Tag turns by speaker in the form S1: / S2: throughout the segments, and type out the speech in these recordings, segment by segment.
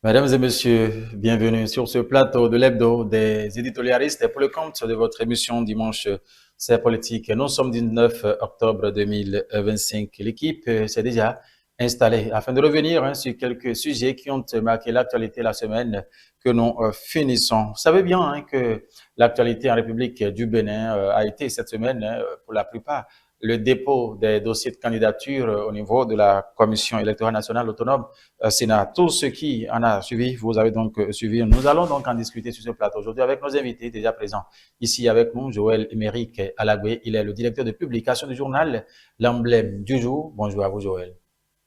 S1: Mesdames et messieurs, bienvenue sur ce plateau de l'hebdo des éditorialistes pour le compte de votre émission dimanche, c'est politique. Nous sommes du 9 octobre 2025. L'équipe s'est déjà installée afin de revenir sur quelques sujets qui ont marqué l'actualité la semaine que nous finissons. Vous savez bien que l'actualité en République du Bénin a été cette semaine, pour la plupart, le dépôt des dossiers de candidature au niveau de la Commission électorale nationale autonome Sénat. Tout ce qui en a suivi, vous avez donc suivi. Nous allons donc en discuter sur ce plateau aujourd'hui avec nos invités déjà présents. Ici avec nous, Joël Émeric Alagoué. Il est le directeur de publication du journal L'Emblème du jour. Bonjour à vous, Joël.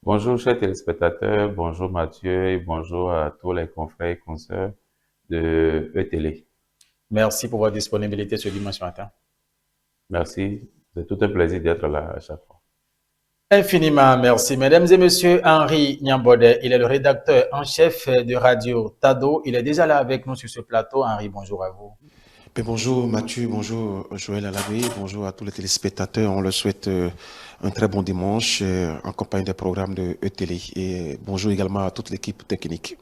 S2: Bonjour, chers téléspectateurs, bonjour Mathieu et bonjour à tous les confrères et consoeurs de ETélé.
S1: Merci pour votre disponibilité ce dimanche matin.
S2: Merci, c'est tout un plaisir d'être là à chaque fois.
S1: Infiniment merci. Mesdames et messieurs, Henri Nyambode, il est le rédacteur en chef de Radio Tado. Il est déjà là avec nous sur ce plateau. Henri, bonjour à vous.
S3: Bonjour Mathieu, bonjour Joël Alagoué, bonjour à tous les téléspectateurs. On leur souhaite un très bon dimanche en compagnie des programmes de ETélé. Et bonjour également à toute l'équipe technique.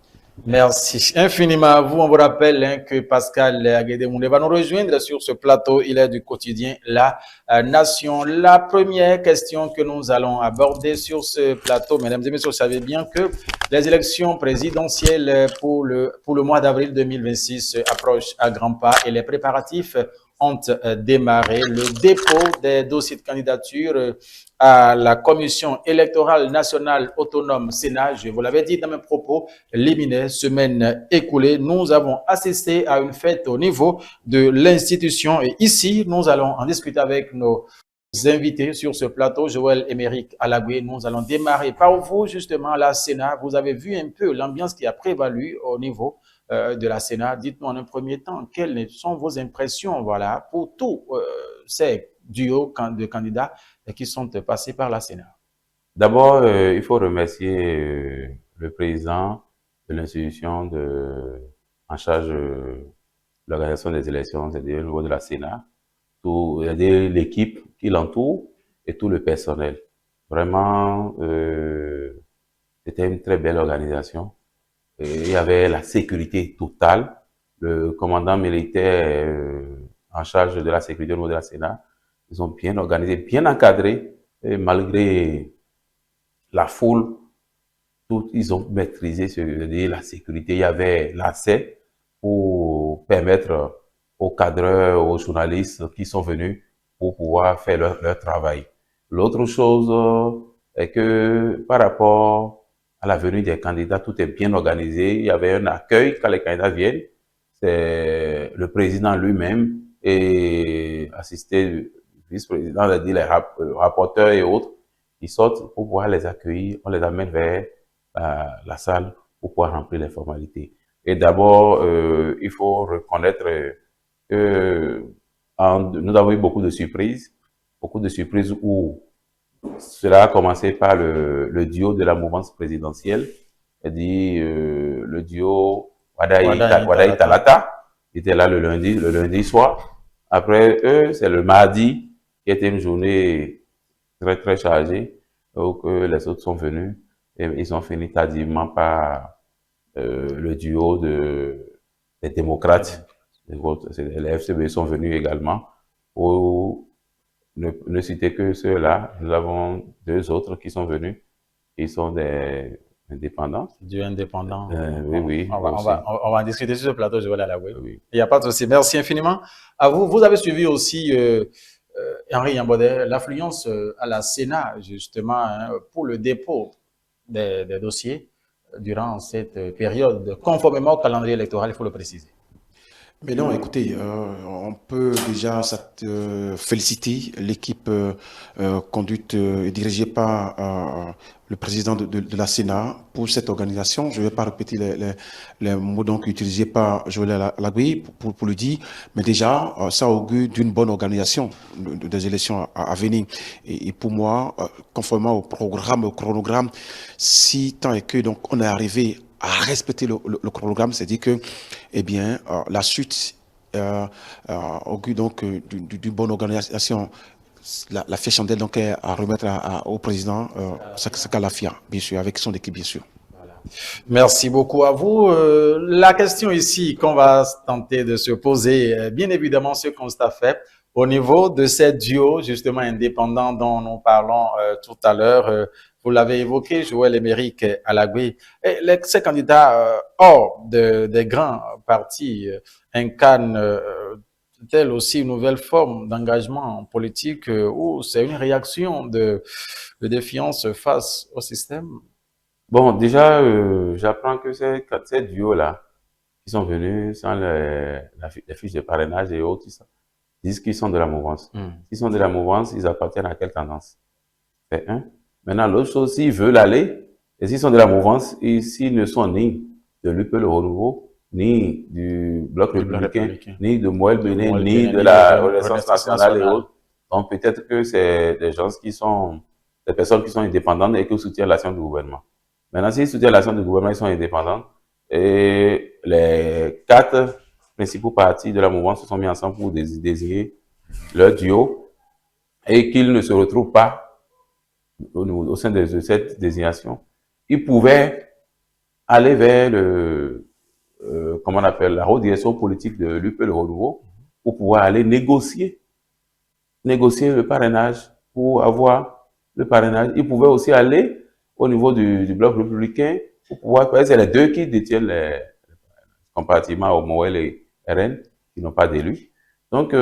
S1: Merci infiniment à vous. On vous rappelle que Pascal Aguedémoulé va nous rejoindre sur ce plateau. Il est du quotidien La Nation. La première question que nous allons aborder sur ce plateau, mesdames et messieurs, vous savez bien que les élections présidentielles pour le mois d'avril 2026 approchent à grands pas et les préparatifs ont démarré. Le dépôt des dossiers de candidature à la Commission électorale nationale autonome Sénat, je vous l'avais dit dans mes propos liminaires, semaine écoulée, nous avons assisté à une fête au niveau de l'institution et ici, nous allons en discuter avec nos invités sur ce plateau, Joël Émeric Alagoué. Nous allons démarrer par vous, justement, à la Sénat. Vous avez vu un peu l'ambiance qui a prévalu au niveau de la Sénat. Dites-nous en un premier temps, quelles sont vos impressions, voilà, pour tous ces duos de candidats qui sont passés par la Sénat.
S2: D'abord, il faut remercier le président de l'institution en charge de l'organisation des élections, c'est-à-dire au niveau de la Sénat, c'est-à-dire l'équipe qui l'entoure et tout le personnel. Vraiment, c'était une très belle organisation. Et il y avait la sécurité totale. Le commandant militaire en charge de la sécurité au niveau de la Sénat, ils ont bien organisé, bien encadré, et malgré la foule, ils ont maîtrisé la sécurité. Il y avait l'accès pour permettre aux cadreurs, aux journalistes qui sont venus pour pouvoir faire leur travail. L'autre chose est que par rapport à la venue des candidats, tout est bien organisé. Il y avait un accueil quand les candidats viennent. C'est le président lui-même et assisté du vice-président, les rapporteurs et autres qui sortent pour pouvoir les accueillir. On les amène vers la salle pour pouvoir remplir les formalités. Et d'abord, il faut reconnaître que nous avons eu beaucoup de surprises où cela a commencé par le duo de la mouvance présidentielle, c'est-à-dire le duo Wadaï Talata, qui était là le lundi soir. Après eux, c'est le mardi, qui était une journée très très chargée, où les autres sont venus et ils ont fini tardivement par le duo des démocrates. Les FCB sont venus également. Pour ne citer que ceux-là, nous avons deux autres qui sont venus, qui sont des indépendants.
S1: Du indépendant.
S2: Oui.
S1: On va en discuter sur ce plateau, je vais aller là, oui. Il n'y a pas de souci. Merci infiniment à vous. Vous avez suivi aussi, Henri Nyambode, l'affluence à la Sénat, justement, pour le dépôt des dossiers durant cette période, conformément au calendrier électoral, il faut le préciser.
S3: Mais non, écoutez, on peut déjà féliciter l'équipe conduite et dirigée par le président de la Sénat pour cette organisation. Je ne vais pas répéter les mots donc utilisés par Joël Alagoué pour le dire, mais déjà, ça augure d'une bonne organisation des élections à venir. Et pour moi, conformément au chronogramme, si tant est que donc on est arrivé à respecter le chronogramme, c'est-à-dire que, eh bien, la suite augure donc d'une bonne organisation. La fiche chandelle donc est à remettre au président Sakala Fia, bien sûr, avec son équipe, bien sûr.
S1: Voilà. Merci beaucoup à vous. La question ici qu'on va tenter de se poser, bien évidemment, ce constat fait au niveau de ces duos justement indépendants dont nous parlons tout à l'heure. Vous l'avez évoqué, Joël Émeric Alagui. Ces candidats hors des grands partis incarnent telle aussi une nouvelle forme d'engagement politique ou c'est une réaction de défiance face au système?
S2: Bon, déjà, j'apprends que ces duos-là, qui sont venus sans les fiches de parrainage et autres, disent qu'ils sont de la mouvance. S'ils sont de la mouvance, ils appartiennent à quelle tendance? C'est un. Maintenant, l'autre chose, s'ils veulent aller, et s'ils sont de la mouvance, et s'ils ne sont ni de l'UP Le Renouveau, ni du Bloc républicain, ni de Moël Bénin, ni de la Renaissance nationale et autres, donc peut-être que c'est des gens des personnes qui sont indépendantes et qui soutiennent l'action du gouvernement. Maintenant, s'ils soutiennent l'action du gouvernement, ils sont indépendants, et les 4 principaux partis de la mouvance se sont mis ensemble pour désigner leur duo, et qu'ils ne se retrouvent pas au sein de cette désignation, ils pouvaient aller vers comment on appelle, la haute direction politique de l'UP Le Renouveau pour pouvoir aller négocier le parrainage, pour avoir le parrainage. Ils pouvaient aussi aller au niveau du Bloc républicain pour pouvoir, c'est les deux qui détiennent comparativement au Moël et RN, qui n'ont pas d'élus. Donc,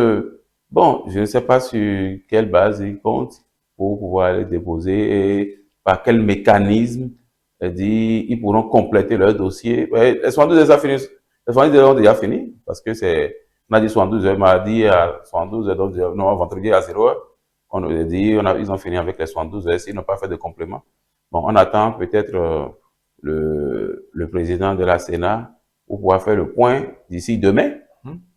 S2: bon, je ne sais pas sur quelle base ils comptent pour pouvoir aller déposer et par quel mécanisme ils pourront compléter leur dossier. Les 72 heures ont déjà fini, parce que on a dit 72 heures, mardi à 72 heures, donc non, vendredi à 0 heure. On a dit, ils ont fini avec les 72 heures, s'ils n'ont pas fait de complément. Bon, on attend peut-être le président de la Sénat pour pouvoir faire le point d'ici demain,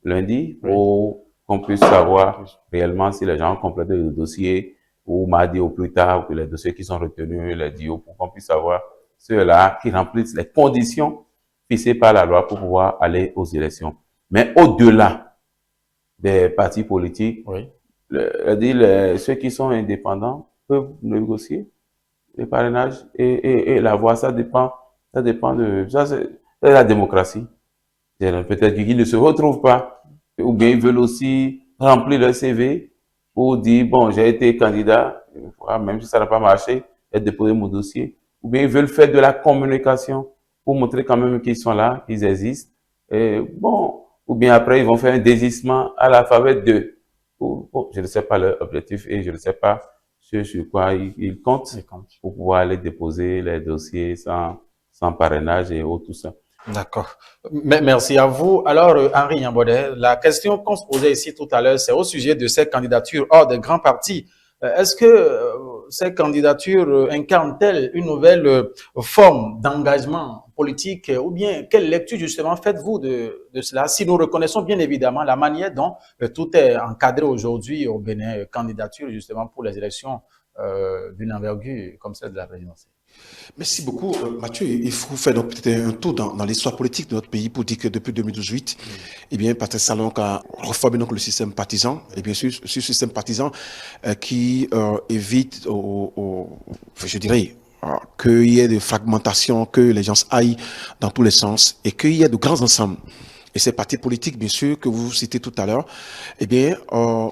S2: lundi, pour qu'on puisse savoir réellement si les gens ont complété le dossier, ou mardi au plus tard, ou les dossiers qui sont retenus, les DIO, pour qu'on puisse savoir ceux-là qui remplissent les conditions fixées par la loi pour pouvoir aller aux élections. Mais au-delà des partis politiques, ceux qui sont indépendants peuvent négocier les parrainages et la voix, ça dépend c'est la démocratie. Peut-être qu'ils ne se retrouvent pas, ou bien ils veulent aussi remplir leur CV pour dire, bon, j'ai été candidat, même si ça n'a pas marché, et déposer mon dossier. Ou bien ils veulent faire de la communication pour montrer quand même qu'ils sont là, qu'ils existent. Et bon, ou bien après, ils vont faire un désistement à la faveur d'eux. Bon, je ne sais pas leur objectif et je ne sais pas sur quoi ils comptent pour pouvoir aller déposer les dossiers sans parrainage et tout ça.
S1: D'accord. Merci à vous. Alors, Henri Yambodé, la question qu'on se posait ici tout à l'heure, c'est au sujet de ces candidatures hors des grands partis. Est-ce que ces candidatures incarnent-elles une nouvelle forme d'engagement politique ou bien quelle lecture justement faites-vous de cela? Si nous reconnaissons bien évidemment la manière dont tout est encadré aujourd'hui au Bénin, candidature justement pour les élections d'une envergure comme celle de la présidentielle.
S3: Merci beaucoup, Mathieu. Il faut faire donc peut-être un tour dans l'histoire politique de notre pays pour dire que depuis 2018, eh bien, Patrice Talon a reformé donc le système partisan, et bien sûr, ce système partisan qui évite, je dirais, qu'il y ait de fragmentation, que les gens aillent dans tous les sens et qu'il y ait de grands ensembles. Et ces partis politiques, bien sûr, que vous citez tout à l'heure, eh bien,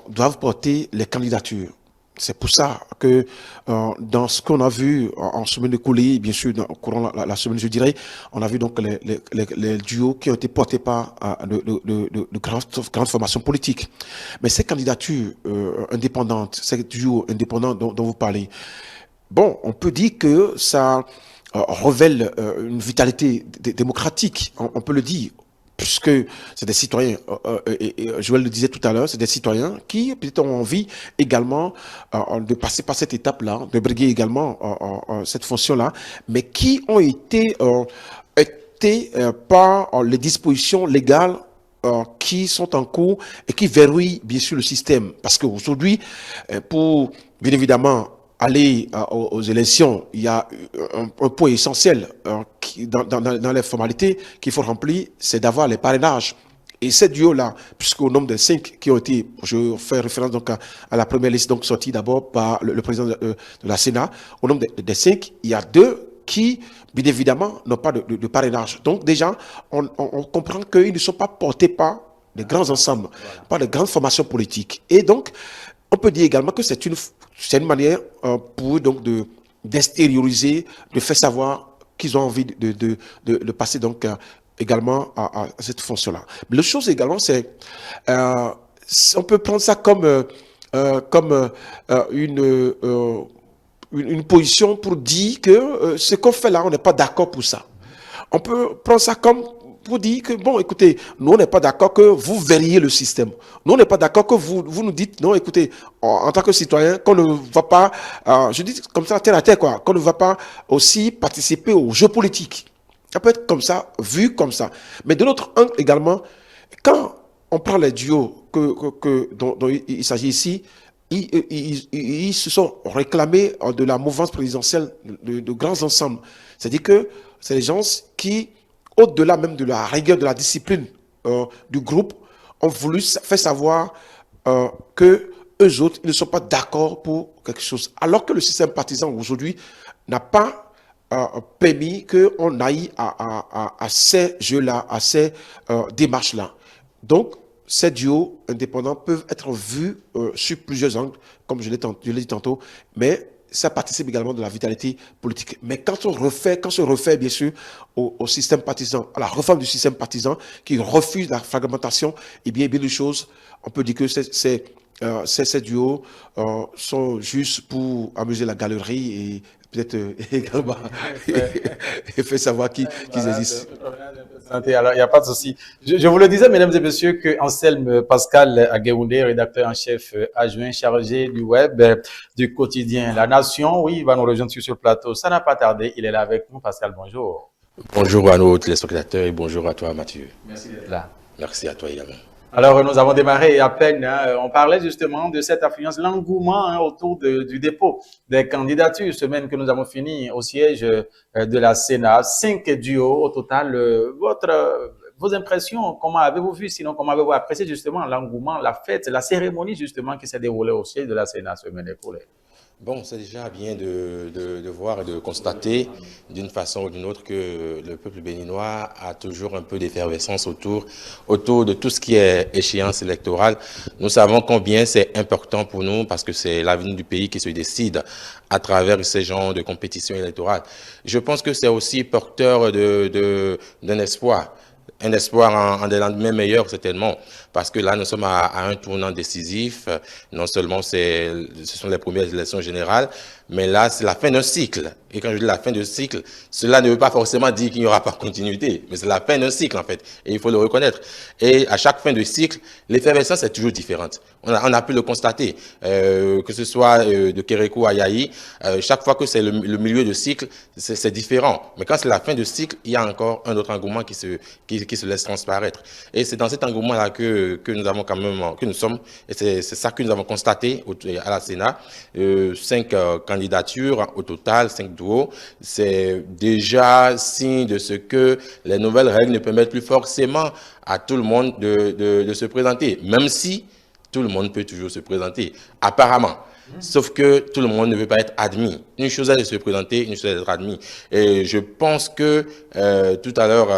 S3: doivent porter les candidatures. C'est pour ça que dans ce qu'on a vu en semaine écoulée, bien sûr, au courant de la semaine, je dirais, on a vu donc les duos qui ont été portés par de grandes formations politiques. Mais ces candidatures indépendantes, ces duos indépendants dont vous parlez, bon, on peut dire que ça révèle une vitalité démocratique, on peut le dire. Puisque c'est des citoyens, et Joël le disait tout à l'heure, c'est des citoyens qui peut-être ont envie également de passer par cette étape-là, de briguer également cette fonction-là, mais qui ont été par les dispositions légales qui sont en cours et qui verrouillent bien sûr le système. Parce qu'aujourd'hui, pour bien évidemment aller aux élections, il y a un point essentiel dans les formalités qu'il faut remplir, c'est d'avoir les parrainages. Et ces duos-là, puisqu'au nombre de 5 qui ont été, je fais référence donc à la première liste donc sortie d'abord par le président de la Sénat, au nombre des 5, il y a 2 qui, bien évidemment, n'ont pas de parrainage. Donc déjà, on comprend qu'ils ne sont pas portés par des grands ensembles, par de grandes formations politiques. Et donc, on peut dire également que c'est une manière pour eux donc d'extérioriser, de faire savoir qu'ils ont envie de passer donc également à cette fonction-là. Mais l'autre chose également, c'est on peut prendre ça comme une position pour dire que ce qu'on fait là, on n'est pas d'accord pour ça. On peut prendre ça comme pour dire que, bon, écoutez, nous, on n'est pas d'accord que vous verriez le système. Nous, on n'est pas d'accord que vous nous dites, non, écoutez, en tant que citoyen, qu'on ne va pas, je dis comme ça, terre à terre, quoi, qu'on ne va pas aussi participer aux jeux politiques. Ça peut être comme ça, vu comme ça. Mais de l'autre angle également, quand on prend les duos dont il s'agit ici, ils se sont réclamés de la mouvance présidentielle de grands ensembles. C'est-à-dire que c'est des gens qui, au-delà même de la rigueur, de la discipline du groupe, ont voulu faire savoir que eux autres, ils ne sont pas d'accord pour quelque chose. Alors que le système partisan aujourd'hui n'a pas permis qu'on aille à ces jeux-là, à ces démarches-là. Donc, ces duos indépendants peuvent être vus sur plusieurs angles, comme je l'ai dit tantôt, mais ça participe également de la vitalité politique. Mais quand on se refait bien sûr au système partisan, à la réforme du système partisan qui refuse la fragmentation, et bien de choses, on peut dire que ces duos sont juste pour amuser la galerie et peut-être également et faire savoir qu'ils existent.
S1: Alors, il n'y a pas de souci. Je vous le disais, mesdames et messieurs, que Anselme Pascal Aguéoundé, rédacteur en chef adjoint chargé du web du quotidien La Nation, oui, il va nous rejoindre sur ce plateau. Ça n'a pas tardé, il est là avec nous. Pascal, bonjour.
S4: Bonjour à nos téléspectateurs et bonjour à toi, Mathieu.
S1: Merci d'être là.
S4: Merci à toi également.
S1: Alors, nous avons démarré à peine, on parlait justement de cette affluence, l'engouement autour du dépôt des candidatures, semaine que nous avons fini au siège de la Sénat. 5 duos au total. Vos impressions, comment avez-vous vu, sinon comment avez-vous apprécié justement l'engouement, la fête, la cérémonie justement qui s'est déroulée au siège de la Sénat semaine écoulée?
S4: Bon, c'est déjà bien de voir et de constater d'une façon ou d'une autre que le peuple béninois a toujours un peu d'effervescence autour de tout ce qui est échéance électorale. Nous savons combien c'est important pour nous parce que c'est l'avenir du pays qui se décide à travers ces genres de compétitions électorales. Je pense que c'est aussi porteur d'un espoir. Un espoir en des lendemains meilleurs, certainement, parce que là, nous sommes à un tournant décisif. Non seulement ce sont les premières élections générales, mais là, c'est la fin d'un cycle. Et quand je dis la fin d'un cycle, cela ne veut pas forcément dire qu'il n'y aura pas de continuité, mais c'est la fin d'un cycle, en fait, et il faut le reconnaître. Et à chaque fin de cycle, l'effervescence est toujours différente. On a pu le constater, que ce soit de Kérékou à Yahi, chaque fois que c'est le milieu de cycle, c'est différent. Mais quand c'est la fin de cycle, il y a encore un autre engouement qui se laisse transparaître. Et c'est dans cet engouement-là que nous avons quand même, que nous sommes, et c'est ça que nous avons constaté à la Sénat. 5 candidatures au total, 5 duos. C'est déjà signe de ce que les nouvelles règles ne permettent plus forcément à tout le monde de se présenter, même si tout le monde peut toujours se présenter, apparemment. Sauf que tout le monde ne veut pas être admis. Une chose est de se présenter, une chose est d'être admis. Et je pense que tout à l'heure,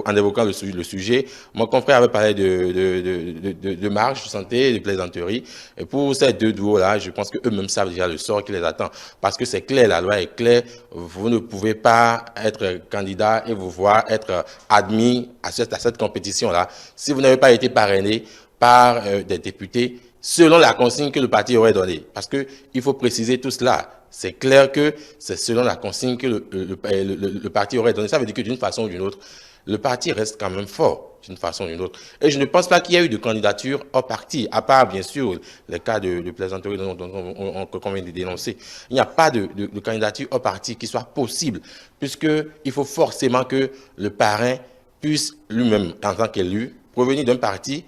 S4: en évoquant le sujet, mon confrère avait parlé de marge, de santé, de plaisanterie. Et pour ces 2 duos-là, je pense qu'eux-mêmes savent déjà le sort qui les attend. Parce que c'est clair, la loi est claire. Vous ne pouvez pas être candidat et vous voir être admis à cette compétition-là si vous n'avez pas été parrainé par des députés selon la consigne que le parti aurait donnée. Parce qu'il faut préciser tout cela. C'est clair que c'est selon la consigne que le parti aurait donnée. Ça veut dire que d'une façon ou d'une autre, le parti reste quand même fort, d'une façon ou d'une autre. Et je ne pense pas qu'il y ait eu de candidature au parti, à part, bien sûr, les cas de plaisanterie qu'on vient de dénoncer. Il n'y a pas de candidature au parti qui soit possible, puisqu'il faut forcément que le parrain puisse lui-même, en tant qu'élu, provenir d'un parti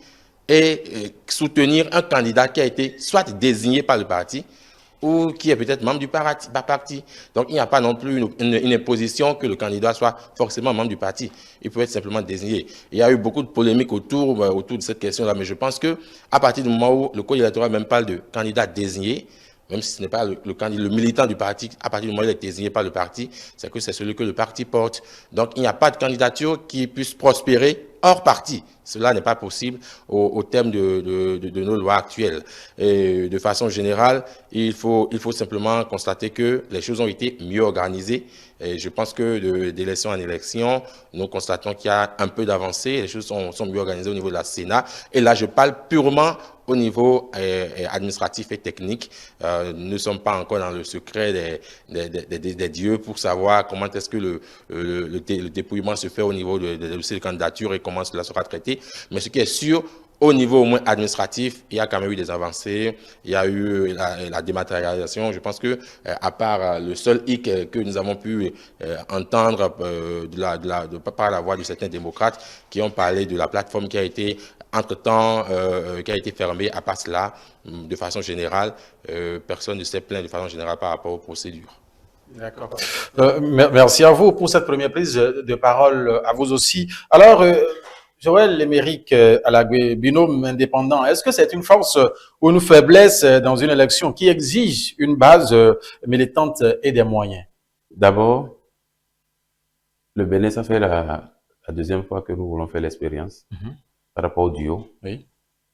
S4: et soutenir un candidat qui a été soit désigné par le parti ou qui est peut-être membre du parti. Donc, il n'y a pas non plus une imposition que le candidat soit forcément membre du parti. Il peut être simplement désigné. Il y a eu beaucoup de polémiques autour de cette question-là, mais je pense que à partir du moment où le code électoral même parle de candidat désigné, même si ce n'est pas le candidat, le militant du parti, à partir du moment où il est désigné par le parti, c'est que c'est celui que le parti porte. Donc, il n'y a pas de candidature qui puisse prospérer hors parti. Cela n'est pas possible au terme de nos lois actuelles. Et de façon générale, il faut simplement constater que les choses ont été mieux organisées. Et je pense que d'élection en élection, nous constatons qu'il y a un peu d'avancée. Les choses sont mieux organisées au niveau de la Sénat. Et là, je parle purement au niveau administratif et technique. Nous ne sommes pas encore dans le secret des dieux pour savoir comment est-ce que le dépouillement se fait au niveau des dossiers de candidature et comment cela sera traité. Mais ce qui est sûr, au niveau au moins administratif, il y a quand même eu des avancées. Il y a eu la dématérialisation. Je pense que, à part le seul hic que nous avons pu entendre par la voix de certains démocrates qui ont parlé de la plateforme qui a été entre-temps, qui a été fermée, à part cela, de façon générale, personne ne s'est plaint de façon générale par rapport aux procédures.
S1: D'accord. Merci à vous pour cette première prise de parole, à vous aussi. Alors, Joël Léméric Alagoué, binôme indépendant, est-ce que c'est une force ou une faiblesse dans une élection qui exige une base militante et des moyens?
S2: D'abord, le Bénin, ça fait la deuxième fois que nous voulons faire l'expérience par rapport au duo.
S1: Oui.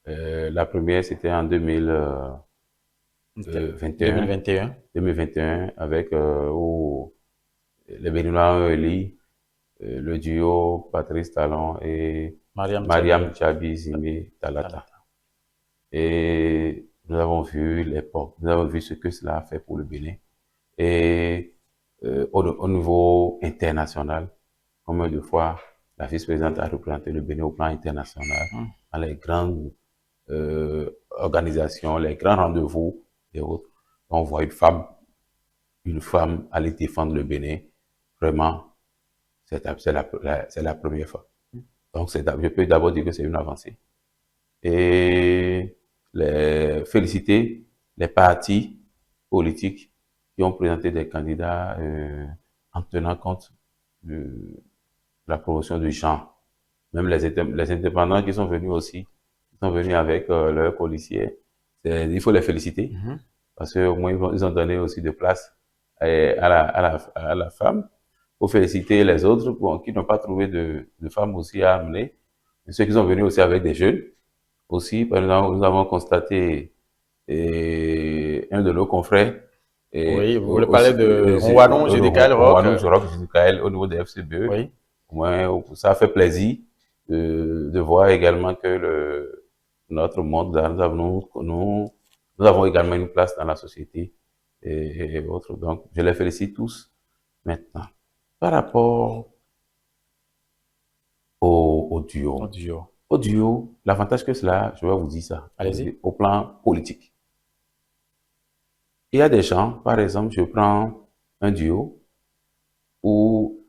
S2: La première, c'était en 2021, avec où les Béninois ont élu le duo Patrice Talon et Mariam Tchabi Zimé Talata. Et nous avons vu l'époque, nous avons vu ce que cela a fait pour le Bénin. Et au niveau international, combien de fois la vice-présidente a représenté le Bénin au plan international, dans les grandes organisations, les grands rendez-vous et autres. On voit une femme aller défendre le Bénin. Vraiment, c'est la première fois. Donc, je peux d'abord dire que c'est une avancée. Et féliciter les partis politiques qui ont présenté des candidats en tenant compte de la promotion du genre. Même les indépendants qui sont venus aussi, qui sont venus avec leurs policiers, il faut les féliciter parce qu'au moins ils ont donné aussi de place à la femme. Il faut féliciter les autres qui n'ont pas trouvé de femmes aussi à amener. Et ceux qui sont venus aussi avec des jeunes aussi. Par exemple, nous avons constaté un de nos confrères.
S1: Oui, vous voulez parler de Ouanon, Judicaël Roch.
S2: Ouanon, Judicaël au niveau des FCBE.
S1: Oui.
S2: Au moins, ça fait plaisir de voir également que notre monde, nous avons également une place dans la société et autres. Donc, je les félicite tous. Maintenant, par rapport au duo. Au duo, l'avantage que cela, je vais vous dire ça.
S1: Allez-y.
S2: Au plan politique. Il y a des gens, par exemple, je prends un duo où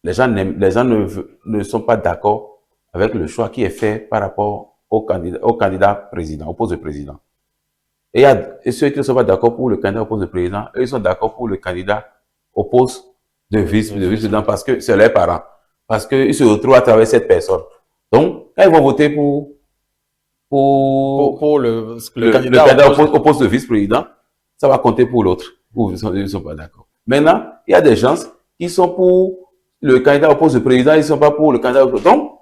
S2: les gens ne sont pas d'accord avec le choix qui est fait par rapport au candidat président, au poste de président. Et ceux qui ne sont pas d'accord pour le candidat au poste de président, eux, ils sont d'accord pour le candidat au poste de vice-président parce que c'est leurs parents. Parce qu'ils se retrouvent à travers cette personne. Donc, quand ils vont voter pour le candidat au poste de vice-président, ça va compter pour l'autre. Ils ne sont pas d'accord. Maintenant, il y a des gens qui sont pour le candidat au poste de président, ils ne sont pas pour le candidat au poste. Donc,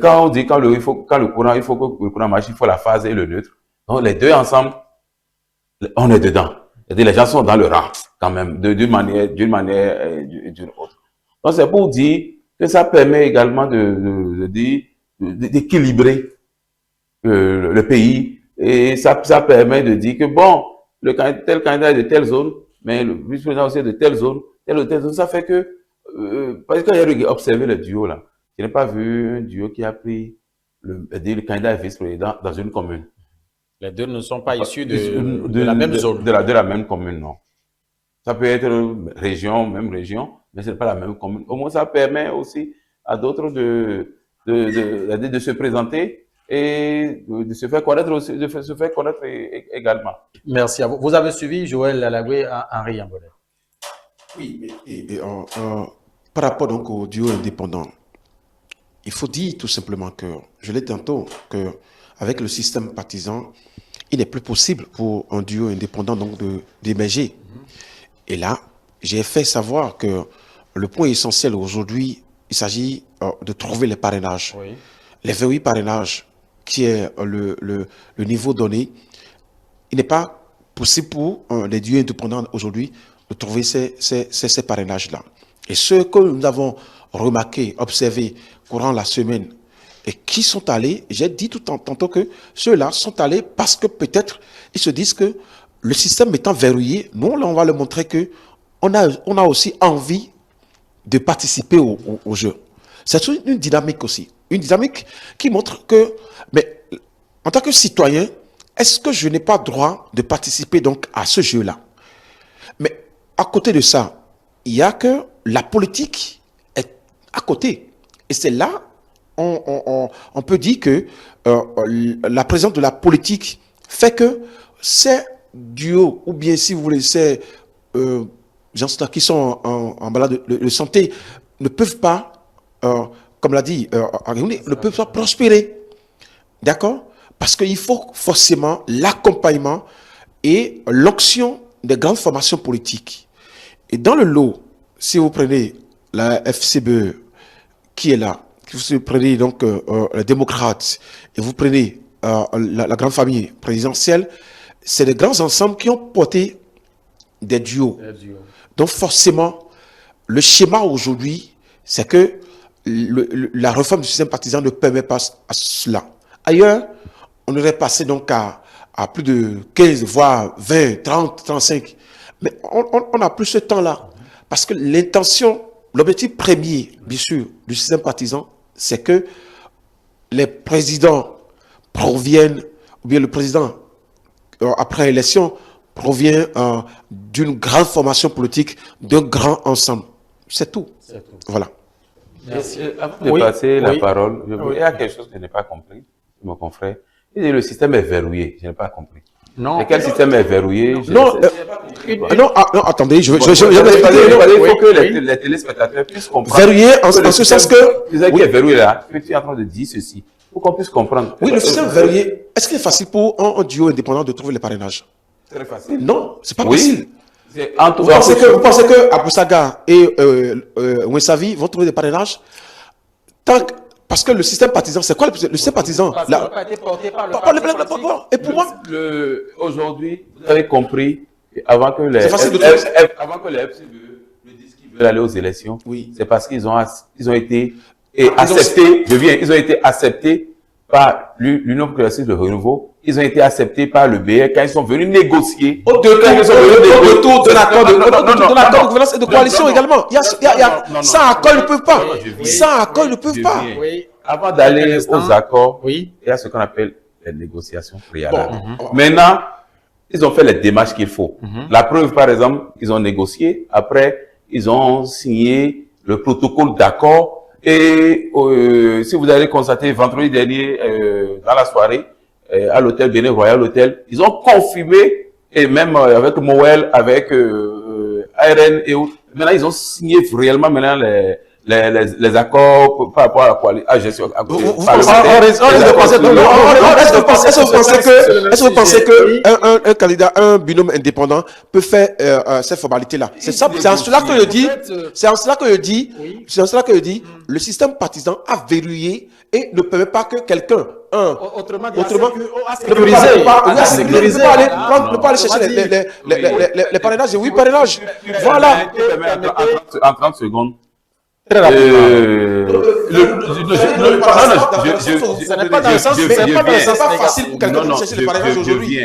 S2: quand on dit quand il faut que le courant marche, il faut la phase et le neutre. Donc, les deux ensemble, on est dedans. C'est-à-dire, les gens sont dans le rang, quand même, d'une manière et d'une autre. Donc, c'est pour dire que ça permet également d'équilibrer le pays. Et ça permet de dire que, bon, tel candidat est de telle zone, mais le vice-président aussi est de telle zone, telle zone. Ça fait que, parce que quand il y a observé le duo là, je n'ai pas vu un duo qui a pris le candidat vice-président dans une commune.
S1: Les deux ne sont pas issus de la même zone.
S2: De la même commune, non. Ça peut être même région, mais ce n'est pas la même commune. Au moins, ça permet aussi à d'autres de se présenter et de se faire connaître aussi, également.
S1: Merci à vous. Vous avez suivi Joël Alagoué, Henri Yambolé.
S3: Oui, par rapport donc au duo indépendant, il faut dire tout simplement que, je l'ai dit tantôt, qu'avec le système partisan, il n'est plus possible pour un duo indépendant donc d'émerger. Et là, j'ai fait savoir que le point essentiel aujourd'hui, il s'agit de trouver les parrainages.
S1: Oui.
S3: Les 28 parrainages, qui est le niveau donné, il n'est pas possible pour les duos indépendants aujourd'hui de trouver ces parrainages-là. Et ce que nous avons remarqué, observé courant la semaine, et qui sont allés, j'ai dit tantôt que ceux-là sont allés parce que peut-être ils se disent que le système étant verrouillé, nous là, on va leur montrer que on a aussi envie de participer au jeu. C'est une dynamique aussi. Une dynamique qui montre que, mais en tant que citoyen, est-ce que je n'ai pas droit de participer donc à ce jeu-là? Mais à côté de ça, il y a que la politique est à côté. Et c'est là, on peut dire que la présence de la politique fait que ces duos, ou bien si vous voulez, ces gens qui sont en balade de santé, ne peuvent pas, comme l'a dit ne peuvent pas prospérer. D'accord? Parce qu'il faut forcément l'accompagnement et l'onction des grandes formations politiques. Et dans le lot, si vous prenez la FCBE qui est là, si vous prenez donc les démocrates et vous prenez la grande famille présidentielle, c'est des grands ensembles qui ont porté des duos. Donc forcément, le schéma aujourd'hui, c'est que la réforme du système partisan ne permet pas à cela. Ailleurs, on aurait passé donc à plus de 15, voire 20, 30, 35. Mais on n'a plus ce temps-là. Parce que l'intention, l'objectif premier, bien sûr, du système partisan, c'est que les présidents proviennent, ou bien le président, après élection, provient d'une grande formation politique, d'un grand ensemble. C'est tout. Voilà.
S2: Merci. Avant de passer la parole, il y a quelque chose que je n'ai pas compris, mon confrère. Il dit le système est verrouillé. Je n'ai pas compris.
S1: Non.
S2: Et quel système est verrouillé?
S3: Non, attendez, il faut
S2: que les téléspectateurs puissent comprendre.
S3: Verrouillé en ce sens que...
S2: Tu sais qui est verrouillé là, tu es en train de dire ceci, pour qu'on puisse comprendre.
S3: Oui, le système verrouillé, est-ce qu'il est facile pour un duo indépendant de trouver les parrainages?
S2: Très facile.
S3: Non, c'est pas facile.
S2: Vous
S3: pensez que Abou-Saga et Ouessavi vont trouver des parrainages? Parce que le système partisan, c'est quoi le système partisan?
S1: Ça n'a pas été porté par le
S3: Et pour moi,
S2: aujourd'hui, vous avez compris, avant que les FCBE me disent qu'ils veulent aller aux élections,
S3: oui.
S2: C'est parce qu'ils ont été acceptés, ils ont été acceptés par l'Union progressiste de renouveau, ils ont été acceptés par le BR quand ils sont venus négocier.
S3: Au retour de l'accord de gouvernance et de coalition également. Sans accord, ils ne peuvent pas. Sans accord, ils ne peuvent pas.
S2: Avant d'aller aux accords, il y a ce qu'on appelle les négociations préalables. Maintenant, ils ont fait les démarches qu'il faut. La preuve, par exemple, ils ont négocié. Après, ils ont signé le protocole d'accord. Et si vous allez constater, vendredi dernier, dans la soirée, à l'hôtel Bénin Royal Hotel, ils ont confirmé, et même avec Moël, avec ARN et autres, maintenant ils ont signé réellement maintenant les accords par rapport à la coalition.
S3: Est-ce que vous pensez qu'un candidat, un binôme indépendant peut faire cette formalité-là? C'est en cela que je dis, c'est en cela que je dis, le système partisan a verrouillé et ne permet pas que quelqu'un, autrement ne pas aller chercher les parrainages. Oui, parrainages. Voilà.
S2: En 30 secondes.
S3: Très rapidement.
S1: Ce n'est pas dans le sens,
S3: c'est pas facile pour quelqu'un de chercher les parrainages aujourd'hui.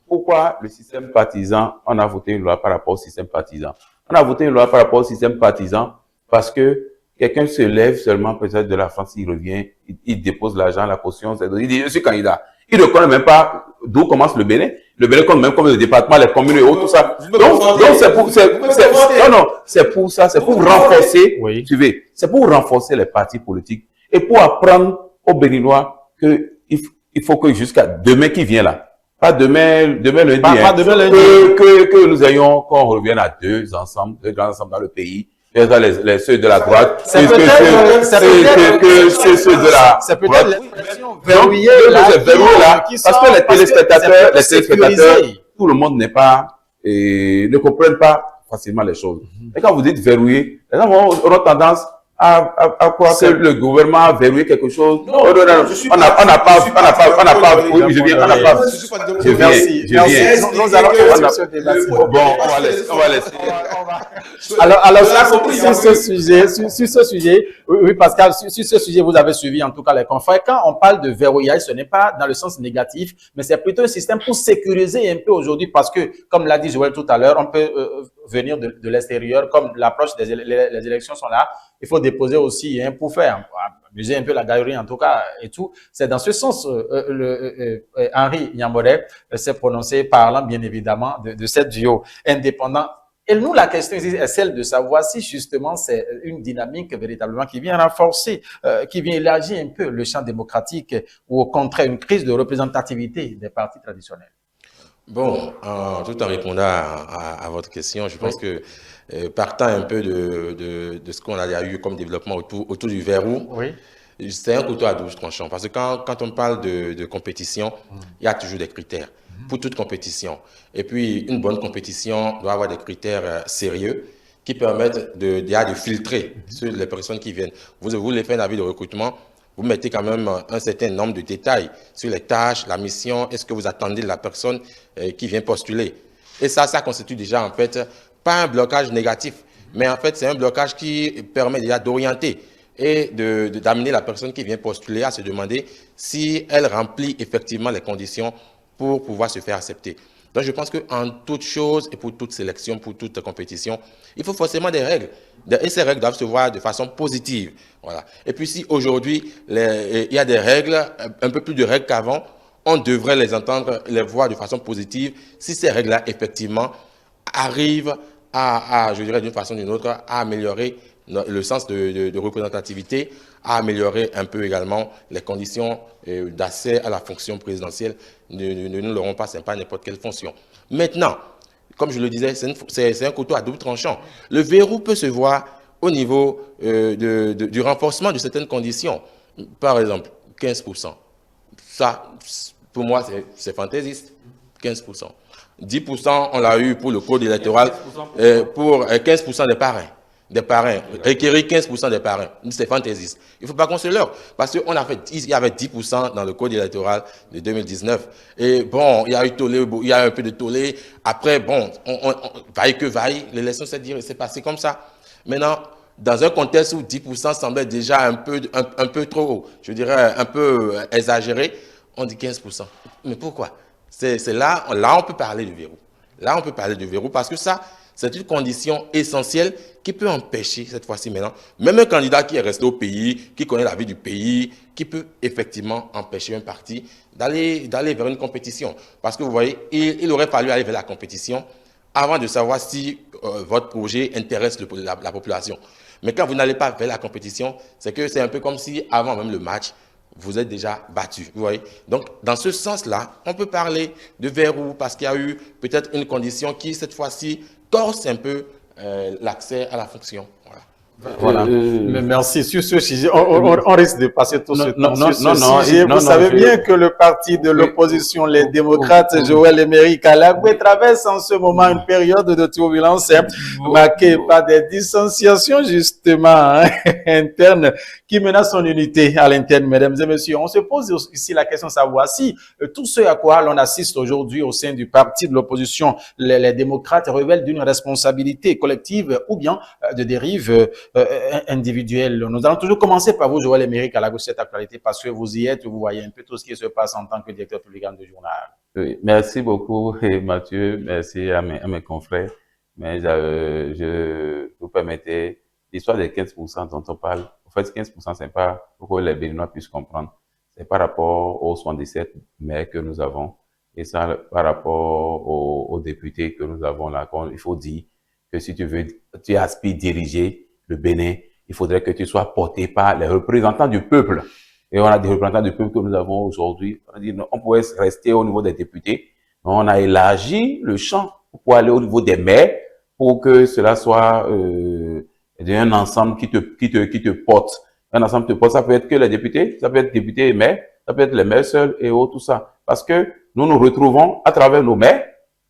S2: Pourquoi le système partisan, on a voté une loi par rapport au système partisan? On a voté une loi par rapport au système partisan parce que quelqu'un se lève seulement peut-être de la France, il revient, il dépose l'argent, la caution, il dit je suis candidat. Il ne connaît même pas d'où commence le Bénin. Le Bénin compte même comme le département, les communes et autres, tout ça. Donc c'est pour ça, c'est pour renforcer, c'est pour renforcer les partis politiques et pour apprendre aux Béninois que il faut que jusqu'à demain qui vient là, pas demain lundi, que nous ayons, qu'on revienne à deux grands ensemble dans le pays. ceux de la droite,
S1: c'est ceux
S2: de la
S1: c'est peut-être l'expression verrouillée
S2: là, parce que les téléspectateurs, tout le monde n'est pas, ne comprennent pas facilement les choses. Et quand vous dites verrouillé, les gens auront tendance à croire que le gouvernement a verrouillé quelque chose. Non, on n'a pas, je viens.
S1: Nous allons sur ce débat.
S2: Bon, on va laisser.
S1: Alors, sur ce sujet, oui, Pascal, sur ce sujet, vous avez suivi en tout cas les confrères. Quand on parle de verrouillage, ce n'est pas dans le sens négatif, mais c'est plutôt un système pour sécuriser un peu aujourd'hui parce que, comme l'a dit Joël tout à l'heure, on peut venir de l'extérieur, comme l'approche les élections sont là, il faut déposer aussi pour faire, amuser un peu la galerie en tout cas et tout. C'est dans ce sens, Henri Nyambodè s'est prononcé parlant bien évidemment de cette duo indépendant. Et nous, la question ici est celle de savoir si justement c'est une dynamique véritablement qui vient renforcer, qui vient élargir un peu le champ démocratique ou au contraire une crise de représentativité des partis traditionnels.
S4: Bon, tout en répondant à votre question, je pense que partant un peu de ce qu'on a eu comme développement autour du verrou,
S1: oui.
S4: C'est un couteau à double tranchant. Parce que quand on parle de compétition, il y a toujours des critères pour toute compétition. Et puis, une bonne compétition doit avoir des critères sérieux qui permettent de filtrer sur les personnes qui viennent. Vous voulez faire un avis de recrutement, vous mettez quand même un certain nombre de détails sur les tâches, la mission, est-ce que vous attendez de la personne qui vient postuler. Et ça constitue déjà en fait pas un blocage négatif, mais en fait c'est un blocage qui permet déjà d'orienter et d'amener la personne qui vient postuler à se demander si elle remplit effectivement les conditions pour pouvoir se faire accepter. Donc je pense qu'en toute chose et pour toute sélection, pour toute compétition, il faut forcément des règles. Et ces règles doivent se voir de façon positive. Voilà. Et puis si aujourd'hui, il y a des règles, un peu plus de règles qu'avant, on devrait les entendre, les voir de façon positive si ces règles-là, effectivement, arrivent je dirais d'une façon ou d'une autre, à améliorer le sens de représentativité, à améliorer un peu également les conditions d'accès à la fonction présidentielle. Nous l'aurons pas, ce n'est pas n'importe quelle fonction. Maintenant, comme je le disais, c'est un couteau à double tranchant. Le verrou peut se voir au niveau du renforcement de certaines conditions. Par exemple, 15%. Ça, pour moi, c'est fantaisiste. 15%. 10%, on l'a eu pour le code électoral, pour 15% des parrains. Requérir 15% des parrains, c'est fantaisiste. Il ne faut pas qu'on se leurre, parce qu'il y avait 10% dans le code électoral de 2019. Et bon, il y a eu tollé, il y a un peu de tollé. Après, bon, vaille que vaille, l'élection s'est passée comme ça. Maintenant, dans un contexte où 10% semblait déjà un peu trop haut, je dirais un peu exagéré, on dit 15%. Mais pourquoi? C'est là, on peut parler du verrou. Là, on peut parler du verrou parce que ça, c'est une condition essentielle qui peut empêcher, cette fois-ci maintenant, même un candidat qui est resté au pays, qui connaît la vie du pays, qui peut effectivement empêcher un parti d'aller vers une compétition. Parce que vous voyez, il aurait fallu aller vers la compétition avant de savoir si votre projet intéresse la population. Mais quand vous n'allez pas vers la compétition, c'est un peu comme si avant même le match, vous êtes déjà battu, vous voyez. Donc, dans ce sens-là, on peut parler de verrou parce qu'il y a eu peut-être une condition qui, cette fois-ci, torse un peu l'accès à la fonction.
S1: Voilà. Mais merci. Sur ce sujet, on risque de passer tout ce temps sur ce sujet. Vous savez bien que le parti de l'opposition, les démocrates, Joël Emery Kalagoué, traverse en ce moment une période de turbulence marquée par des distanciations justement internes qui menacent son unité à l'interne, mesdames et messieurs. On se pose ici la question de savoir si tout ce à quoi l'on assiste aujourd'hui au sein du parti de l'opposition, les démocrates, révèlent d'une responsabilité collective ou bien de dérive individuelle. Nous allons toujours commencer par vous, Joël Emery Kalagoué, cette actualité, parce que vous y êtes, vous voyez un peu tout ce qui se passe en tant que directeur public de journal.
S2: Oui, merci beaucoup, Mathieu. Merci à mes confrères. Mais je vous permettez, l'histoire des 15% dont on parle, en fait, 15%, c'est pas pour que les Béninois puissent comprendre. C'est par rapport aux 77 maires que nous avons et ça par rapport aux députés que nous avons là. Il faut dire que si tu aspires diriger le Bénin, il faudrait que tu sois porté par les représentants du peuple. Et on a des représentants du peuple que nous avons aujourd'hui. On pouvait rester au niveau des députés, mais on a élargi le champ pour aller au niveau des maires pour que cela soit un ensemble qui te porte. Un ensemble te porte, ça peut être que les députés, ça peut être députés et maires, ça peut être les maires seuls et autres, tout ça. Parce que nous nous retrouvons à travers nos maires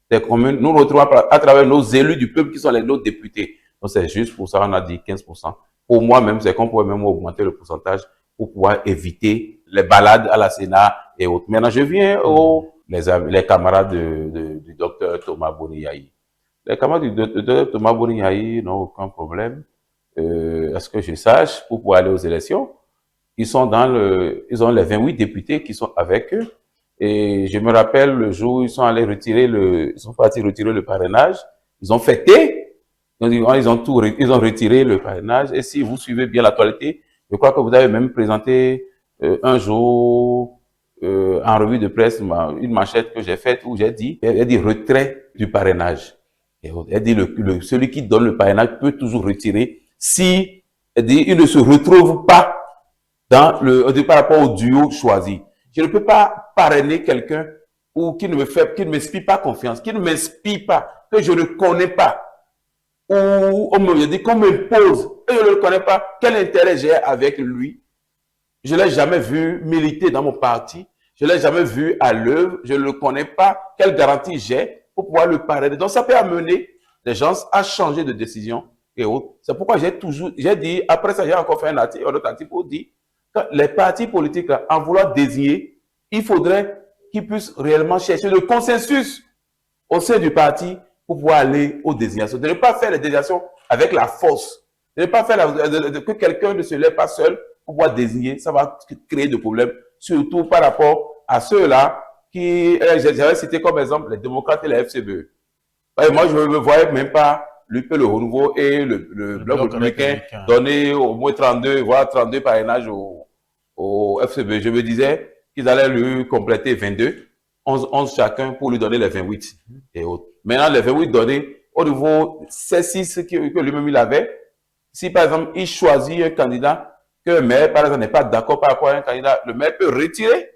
S2: des communes, nous nous retrouvons à travers nos élus du peuple qui sont nos députés. Donc c'est juste pour ça on a dit 15%. Pour moi même, c'est qu'on pourrait même augmenter le pourcentage pour pouvoir éviter les balades à la Sénat et autres. Maintenant, je viens les camarades du docteur Thomas Boniaï. Les camarades du docteur Thomas Boniaï n'ont aucun problème. À ce que je sache, pour pouvoir aller aux élections, ils ont les 28 députés qui sont avec eux. Et je me rappelle le jour où ils sont partis retirer le parrainage. Ils ont fêté. Ils ont retiré le parrainage. Et si vous suivez bien l'actualité, je crois que vous avez même présenté un jour en revue de presse une manchette que j'ai faite où j'ai dit retrait du parrainage. Et elle dit celui qui donne le parrainage peut toujours retirer si il ne se retrouve pas par rapport au duo choisi. Je ne peux pas parrainer quelqu'un qui ne m'inspire pas confiance, qui ne m'inspire pas, que je ne connais pas, ou on me dit qu'on m'impose et je ne le connais pas. Quel intérêt j'ai avec lui? Je ne l'ai jamais vu militer dans mon parti, je ne l'ai jamais vu à l'œuvre, je ne le connais pas. Quelle garantie j'ai pour pouvoir le parrainer? Donc ça peut amener les gens à changer de décision et autres. C'est pourquoi j'ai dit, après ça, j'ai encore fait un autre article pour dire que les partis politiques, en vouloir désigner, il faudrait qu'ils puissent réellement chercher le consensus au sein du parti pour pouvoir aller aux désignations. De ne pas faire les désignations avec la force. De ne pas faire que quelqu'un ne se lève pas seul pour pouvoir désigner. Ça va créer des problèmes, surtout par rapport à ceux-là qui, j'avais cité comme exemple les démocrates et la FCBE. Et moi, je ne me voyais même pas l'UP, le Renouveau et le Bloc républicain donner au moins 32, voire 32 parrainages au FCBE. Je me disais qu'ils allaient lui compléter 22, 11 chacun pour lui donner les 28 et autres. Maintenant, les 28 donnés au niveau C6 que lui-même il avait. Si par exemple, il choisit un candidat que le maire, par exemple, n'est pas d'accord par rapport à un candidat, le maire peut retirer.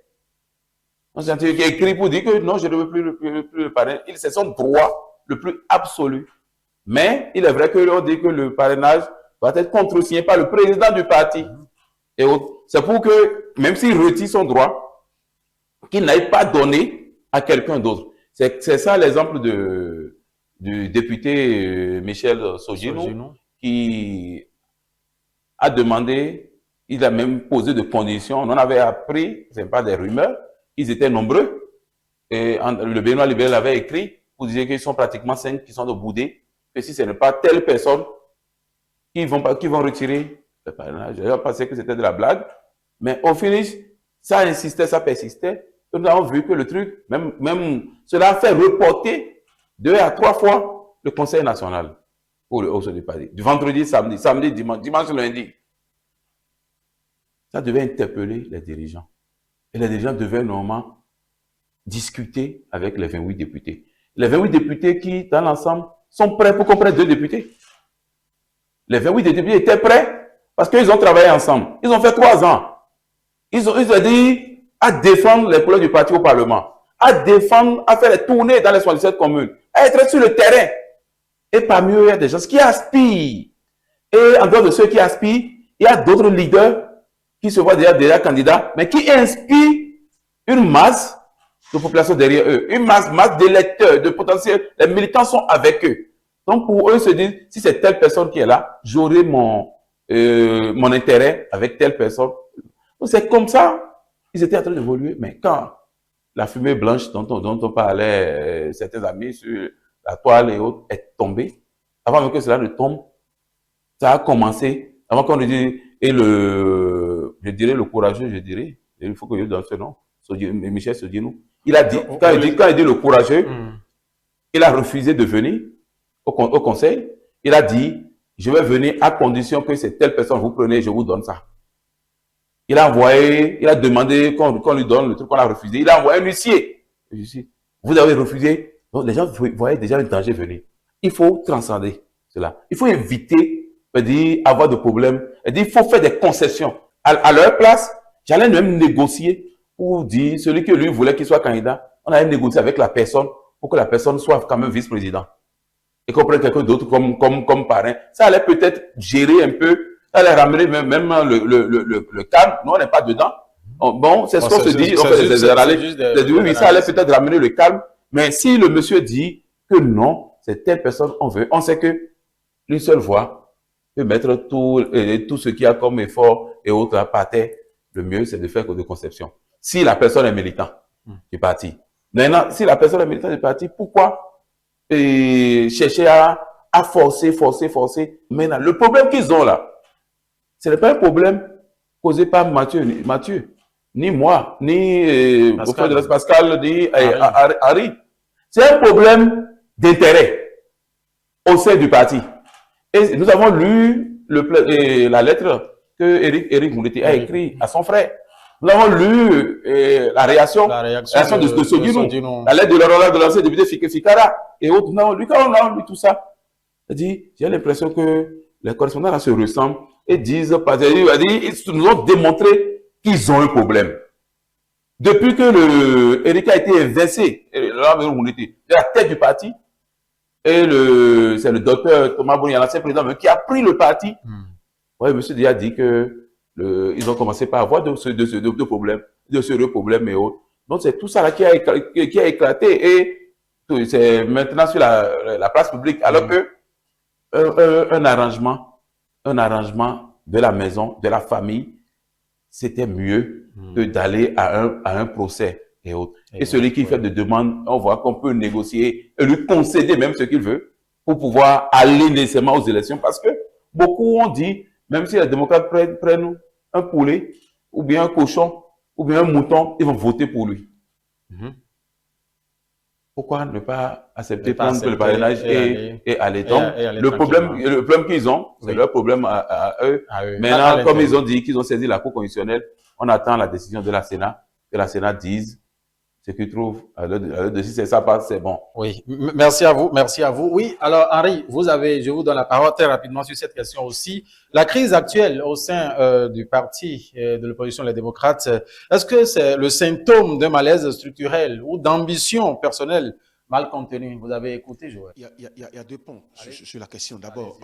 S2: Donc, c'est un truc qui est écrit pour dire que non, je ne veux plus le parrainer. C'est son droit le plus absolu. Mais il est vrai que l'on dit que le parrainage doit être contresigné par le président du parti. Et c'est pour que, même s'il retire son droit, qu'il n'aille pas donner à quelqu'un d'autre. C'est ça l'exemple du député Michel Sogino qui a demandé, il a même posé des conditions. On en avait appris, ce n'est pas des rumeurs, ils étaient nombreux. Et le Benoît Libéral avait écrit pour dire qu'ils sont pratiquement 5 qui sont de boudés. Et si ce n'est pas telle personne qui vont retirer le parrainage. J'ai pensé que c'était de la blague. Mais au finish, ça insistait, ça persistait. Et nous avons vu que le truc, même cela a fait reporter 2 à 3 fois le Conseil national pour le haut du parti. Du vendredi, samedi, dimanche, lundi. Ça devait interpeller les dirigeants. Et les dirigeants devaient normalement discuter avec les 28 députés. Les 28 députés qui, dans l'ensemble, sont prêts pour qu'on prenne 2 députés. Les 28 députés étaient prêts parce qu'ils ont travaillé ensemble. Ils ont fait 3 ans. Ils ont dit à défendre les couleurs du parti au Parlement, à défendre, à faire les tournées dans les 77 communes, à être sur le terrain. Et parmi eux, il y a des gens qui aspirent. Et en dehors de ceux qui aspirent, il y a d'autres leaders qui se voient déjà candidats, mais qui inspirent une masse de population derrière eux, une masse d'électeurs, de potentiels. Les militants sont avec eux. Donc pour eux, ils se disent, si c'est telle personne qui est là, j'aurai mon intérêt avec telle personne. Donc c'est comme ça, ils étaient en train d'évoluer. Mais quand la fumée blanche dont on parlait, certains amis sur la toile et autres, est tombée, avant même que cela ne tombe, ça a commencé, avant qu'on ne dise, je dirais le courageux, il faut que je donne ce nom, Michel Sogino, il a dit, quand il dit le courageux, il a refusé de venir au conseil, il a dit, je vais venir à condition que c'est telle personne, vous prenez, je vous donne ça. Il a demandé qu'on lui donne le truc qu'on a refusé. Il a envoyé un huissier. Vous avez refusé. Donc les gens voyaient déjà le danger venir. Il faut transcender cela. Il faut éviter avoir de problèmes. Il faut faire des concessions. À leur place, j'allais même négocier pour dire, celui que lui voulait qu'il soit candidat, on allait négocier avec la personne pour que la personne soit quand même vice-président. et qu'on prenne quelqu'un d'autre comme parrain, ça allait peut-être gérer un peu, ça allait ramener même le calme. Nous, on n'est pas dedans. Bon, c'est ce qu'on se dit. Oui, ça allait peut-être ramener le calme. Mais si le monsieur dit que non, c'est telle personne on veut, on sait que une seule voix peut mettre tout ce qu'il y a comme effort et autres à par terre. Le mieux, c'est de faire de conception. Si la personne est militant du parti. Maintenant, si la personne est militant du parti, pourquoi chercher à forcer? Maintenant, le problème qu'ils ont là, ce n'est pas un problème causé par Mathieu, ni moi, ni Pascal, ni Harry. C'est un problème d'intérêt au sein du parti. Et nous avons lu la lettre que Éric Mouleté a écrite à son frère. Nous avons lu la réaction de Sodinou, la lettre de l'ancien député Fikara et autres. Quand on a lu tout ça, j'ai l'impression que les correspondants se ressemblent et disent, ils nous ont démontré qu'ils ont un problème. Depuis que Éric a été invincé, de la tête du parti, et c'est le docteur Thomas Bouni, l'ancien président, qui a pris le parti. Ouais, monsieur Dia dit que ils ont commencé par avoir de sérieux problèmes et autres. Donc c'est tout ça là qui a éclaté et c'est maintenant sur la place publique. Alors que un arrangement de la maison, de la famille, c'était mieux que d'aller à un procès et autres. Et celui qui fait des demandes, on voit qu'on peut négocier et lui concéder même ce qu'il veut pour pouvoir aller nécessairement aux élections. Parce que beaucoup ont dit, même si les démocrates prennent un poulet, ou bien un cochon, ou bien un mouton, ils vont voter pour lui. Pourquoi ne pas accepter prendre le parrainage et aller? Donc, le problème qu'ils ont, c'est leur problème à eux. Maintenant, comme ils ont dit qu'ils ont saisi la Cour constitutionnelle, on attend la décision de la Sénat, que la Sénat dise ce qu'ils trouvent. Si c'est ça passe, c'est bon.
S1: Oui, merci à vous, merci à vous. Oui, alors Henri, je vous donne la parole très rapidement sur cette question aussi. La crise actuelle au sein du parti de l'opposition, les démocrates, est-ce que c'est le symptôme d'un malaise structurel ou d'ambition personnelle mal contenue? Vous avez écouté, Joël?
S3: Il y a deux points sur la question. D'abord,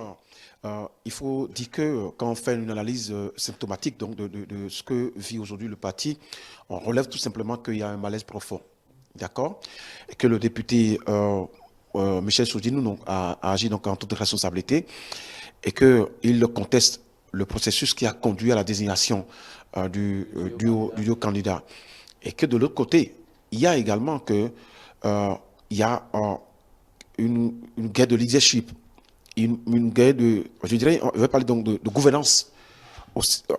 S3: il faut dire que quand on fait une analyse symptomatique donc de ce que vit aujourd'hui le parti, on relève tout simplement qu'il y a un malaise profond. D'accord? Et que le député Michel Sodinou a agi donc en toute responsabilité et qu'il conteste le processus qui a conduit à la désignation du haut candidat. Et que de l'autre côté, il y a également que il y a une guerre de leadership, une guerre de, je dirais, on va parler donc de gouvernance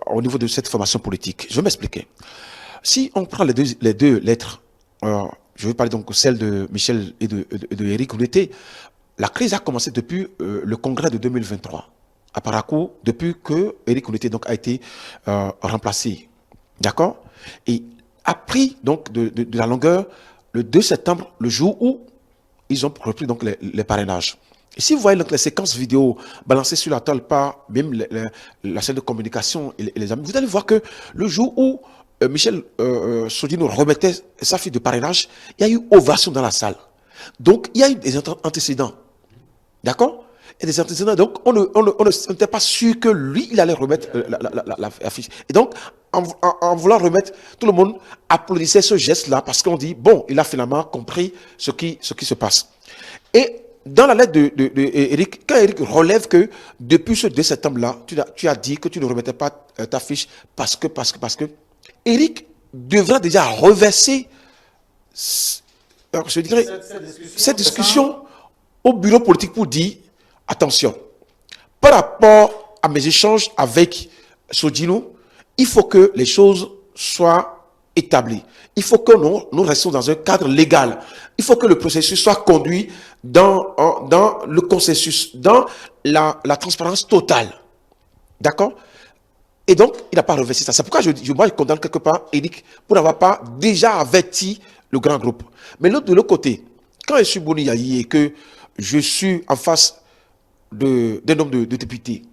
S3: au niveau de cette formation politique. Je vais m'expliquer. Si on prend les deux lettres, je vais parler donc celle de Michel et de Éric Mouleté, la crise a commencé depuis le congrès de 2023 à Parakou, depuis que Éric Mouleté donc a été remplacé. D'accord? Et a pris donc de la longueur le 2 septembre, le jour où ils ont repris donc les parrainages. Et si vous voyez donc les séquences vidéo balancées sur la toile par même la chaîne de communication et les amis, vous allez voir que le jour où Michel Sodinou remettait sa fille de parrainage, il y a eu ovation dans la salle. Donc, il y a eu des antécédents. D'accord? Et des antécédents. Donc, on n'était pas sûr que lui, il allait remettre la fiche. Et donc, en voulant remettre, tout le monde applaudissait ce geste-là parce qu'on dit, bon, il a finalement compris ce qui se passe. Et dans la lettre d'Éric, quand Éric relève que depuis ce 2 septembre-là, tu as dit que tu ne remettais pas ta fiche parce que Éric devra déjà reverser je dirais, cette discussion au bureau politique pour dire, attention, par rapport à mes échanges avec Sodinou, il faut que les choses soient établies. Il faut que nous restions dans un cadre légal. Il faut que le processus soit conduit dans le consensus, dans la transparence totale. D'accord? Et donc, il n'a pas reversé ça. C'est pourquoi moi, je condamne quelque part Éric pour n'avoir pas déjà averti le grand groupe. Mais de l'autre côté, quand je suis Bouni Yahi et que je suis en face d'un homme de député,